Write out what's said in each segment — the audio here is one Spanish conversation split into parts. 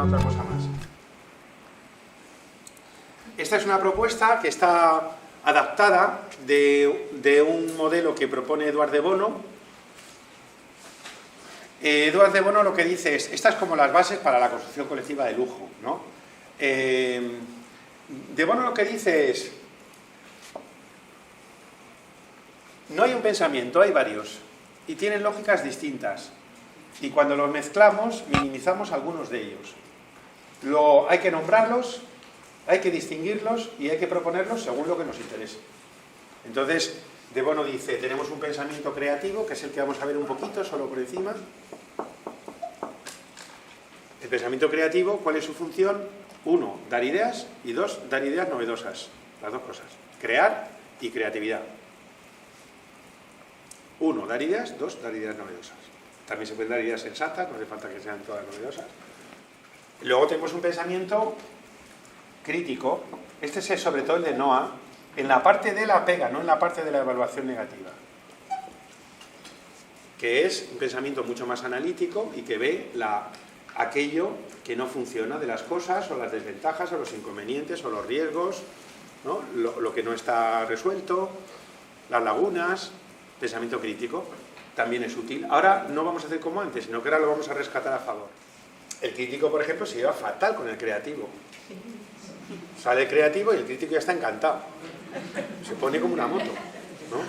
otra cosa más. Esta es una propuesta que está adaptada de un modelo que propone Eduard de Bono. Eduard de Bono lo que dice es, estas como las bases para la construcción colectiva de lujo, ¿no? De Bono lo que dice es, no hay un pensamiento, hay varios, y tienen lógicas distintas, y cuando los mezclamos, minimizamos algunos de ellos. Hay que nombrarlos, hay que distinguirlos, y hay que proponerlos según lo que nos interese. Entonces, De Bono dice, tenemos un pensamiento creativo, que es el que vamos a ver un poquito, solo por encima. El pensamiento creativo, ¿cuál es su función? 1, dar ideas, y 2, dar ideas novedosas. Las dos cosas. Crear y creatividad. 1, dar ideas, 2, dar ideas novedosas. También se pueden dar ideas sensatas, no hace falta que sean todas novedosas. Luego tenemos un pensamiento crítico. Este es sobre todo el de Noah, en la parte de la pega, no en la parte de la evaluación negativa. Que es un pensamiento mucho más analítico y que ve aquello que no funciona de las cosas, o las desventajas, o los inconvenientes, o los riesgos, ¿no? Lo que no está resuelto, las lagunas. Pensamiento crítico también es útil. Ahora no vamos a hacer como antes, sino que ahora lo vamos a rescatar a favor. El crítico, por ejemplo, se lleva fatal con el creativo. Sale el creativo y el crítico ya está encantado. Se pone como una moto, ¿no?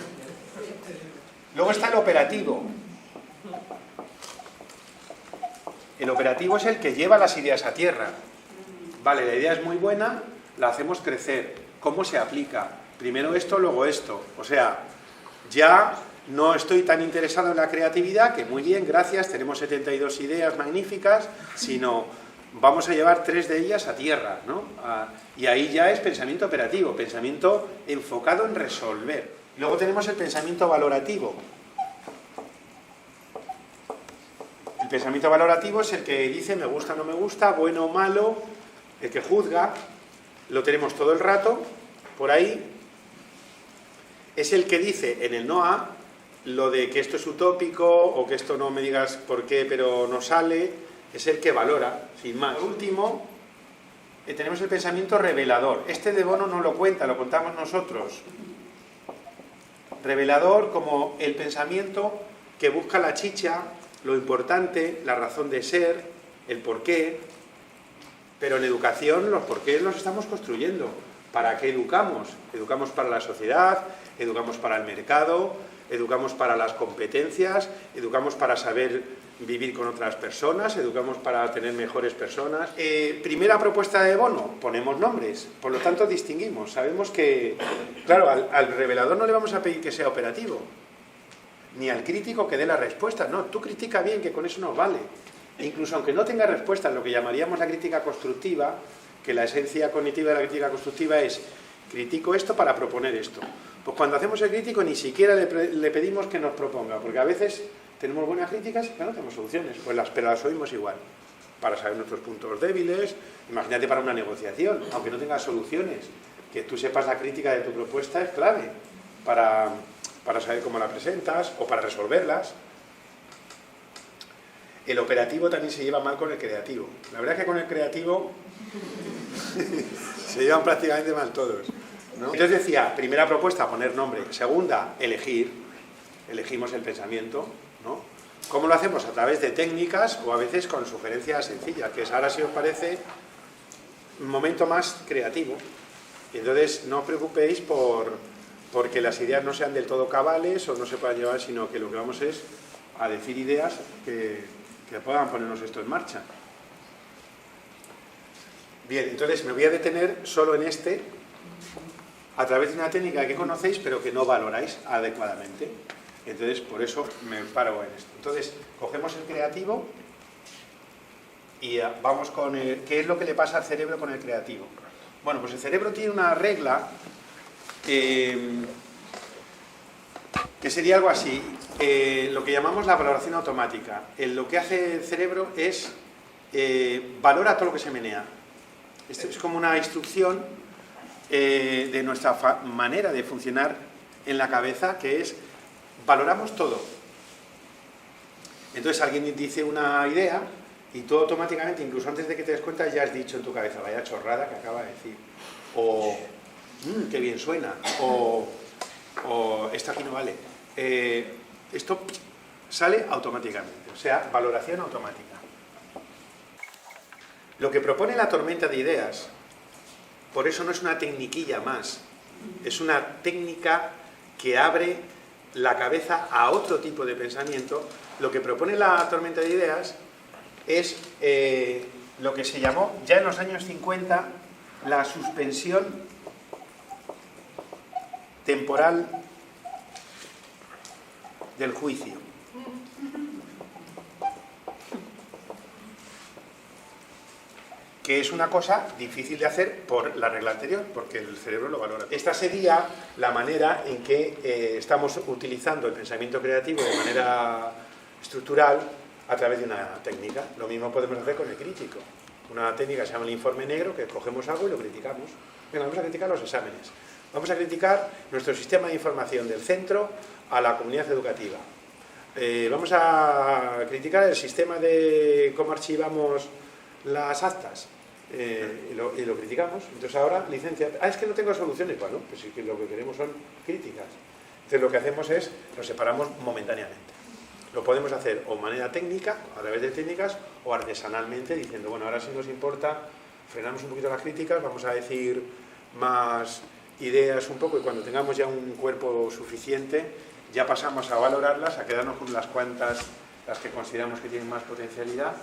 Luego está el operativo. El operativo es el que lleva las ideas a tierra. Vale, la idea es muy buena, la hacemos crecer. ¿Cómo se aplica? Primero esto, luego esto. O sea, ya no estoy tan interesado en la creatividad, que muy bien, gracias, tenemos 72 ideas magníficas, sino vamos a llevar 3 de ellas a tierra, ¿no? Y ahí ya es pensamiento operativo, pensamiento enfocado en resolver. Luego tenemos el pensamiento valorativo. El pensamiento valorativo es el que dice me gusta o no me gusta, bueno o malo, el que juzga, lo tenemos todo el rato, por ahí. Es el que dice en el Noah lo de que esto es utópico o que esto no me digas por qué pero no sale, es el que valora, sin más. Por último, tenemos el pensamiento revelador. Este de Bono no lo cuenta, lo contamos nosotros. Revelador como el pensamiento que busca la chicha, lo importante, la razón de ser, el porqué. Pero en educación los porqués los estamos construyendo. ¿Para qué educamos? Educamos para la sociedad, educamos para el mercado, educamos para las competencias, educamos para saber vivir con otras personas, educamos para tener mejores personas. Primera propuesta de Bono, ponemos nombres, por lo tanto distinguimos. Sabemos que, claro, al revelador no le vamos a pedir que sea operativo, ni al crítico que dé la respuesta. No, tú critica bien, que con eso nos vale. E incluso aunque no tenga respuesta, lo que llamaríamos la crítica constructiva, que la esencia cognitiva de la crítica constructiva es critico esto para proponer esto. Pues cuando hacemos el crítico ni siquiera le pedimos que nos proponga, porque a veces tenemos buenas críticas pero no tenemos soluciones, pero las oímos igual, para saber nuestros puntos débiles. Imagínate para una negociación, aunque no tengas soluciones, que tú sepas la crítica de tu propuesta es clave para saber cómo la presentas o para resolverlas. El operativo también se lleva mal con el creativo. La verdad es que con el creativo se llevan prácticamente mal todos, ¿no? Entonces decía, primera propuesta, poner nombre. Segunda, elegir. Elegimos el pensamiento, ¿no? ¿Cómo lo hacemos? A través de técnicas o a veces con sugerencias sencillas, que es ahora, si os parece, un momento más creativo. Y entonces no os preocupéis porque las ideas no sean del todo cabales o no se puedan llevar, sino que lo que vamos es a decir ideas que puedan ponernos esto en marcha. Bien, entonces me voy a detener solo en este, a través de una técnica que conocéis pero que no valoráis adecuadamente. Entonces, por eso me paro en esto. Entonces, cogemos el creativo y vamos con ¿qué es lo que le pasa al cerebro con el creativo? Bueno, pues el cerebro tiene una regla que sería algo así, lo que llamamos la valoración automática. Lo que hace el cerebro es valora todo lo que se menea. Esto es como una instrucción de nuestra manera de funcionar en la cabeza, que es valoramos todo. Entonces alguien dice una idea Y tú automáticamente, incluso antes de que te des cuenta, ya has dicho en tu cabeza, vaya chorrada que acaba de decir. O, qué bien suena. O esto aquí no vale. Esto sale automáticamente, o sea, valoración automática. Lo que propone la tormenta de ideas, por eso no es una tecniquilla más, es una técnica que abre la cabeza a otro tipo de pensamiento. Lo que propone la tormenta de ideas es lo que se llamó ya en los años 50 la suspensión temporal del juicio. Que es una cosa difícil de hacer por la regla anterior, porque el cerebro lo valora. Esta sería la manera en que estamos utilizando el pensamiento creativo de manera estructural a través de una técnica. Lo mismo podemos hacer con el crítico. Una técnica que se llama el informe negro, que cogemos algo y lo criticamos. Venga, vamos a criticar los exámenes. Vamos a criticar nuestro sistema de información del centro a la comunidad educativa. Vamos a criticar el sistema de cómo archivamos las actas. Y lo criticamos. Entonces ahora, licencia. Es que no tengo soluciones. Bueno, pues sí que lo que queremos son críticas. Entonces lo que hacemos es, nos separamos momentáneamente. Lo podemos hacer o de manera técnica, a través de técnicas, o artesanalmente, diciendo, bueno, ahora sí nos importa, frenamos un poquito las críticas, vamos a decir más ideas un poco, y cuando tengamos ya un cuerpo suficiente, ya pasamos a valorarlas, a quedarnos con las cuantas, las que consideramos que tienen más potencialidad,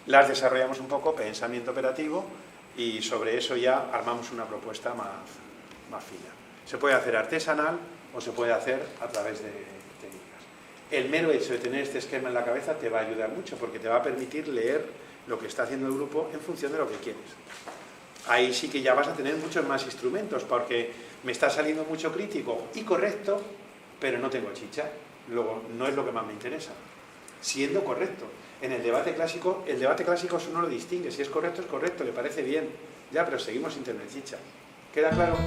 las desarrollamos un poco, pensamiento operativo, y sobre eso ya armamos una propuesta más fina. Se puede hacer artesanal o se puede hacer a través de técnicas. El mero hecho de tener este esquema en la cabeza te va a ayudar mucho, porque te va a permitir leer lo que está haciendo el grupo en función de lo que quieres. Ahí sí que ya vas a tener muchos más instrumentos, porque me está saliendo mucho crítico y correcto, pero no tengo chicha. Luego, no es lo que más me interesa. Siendo correcto. En el debate clásico eso no lo distingue. Si es correcto, le parece bien. Ya, pero seguimos sin tener chicha. ¿Queda claro?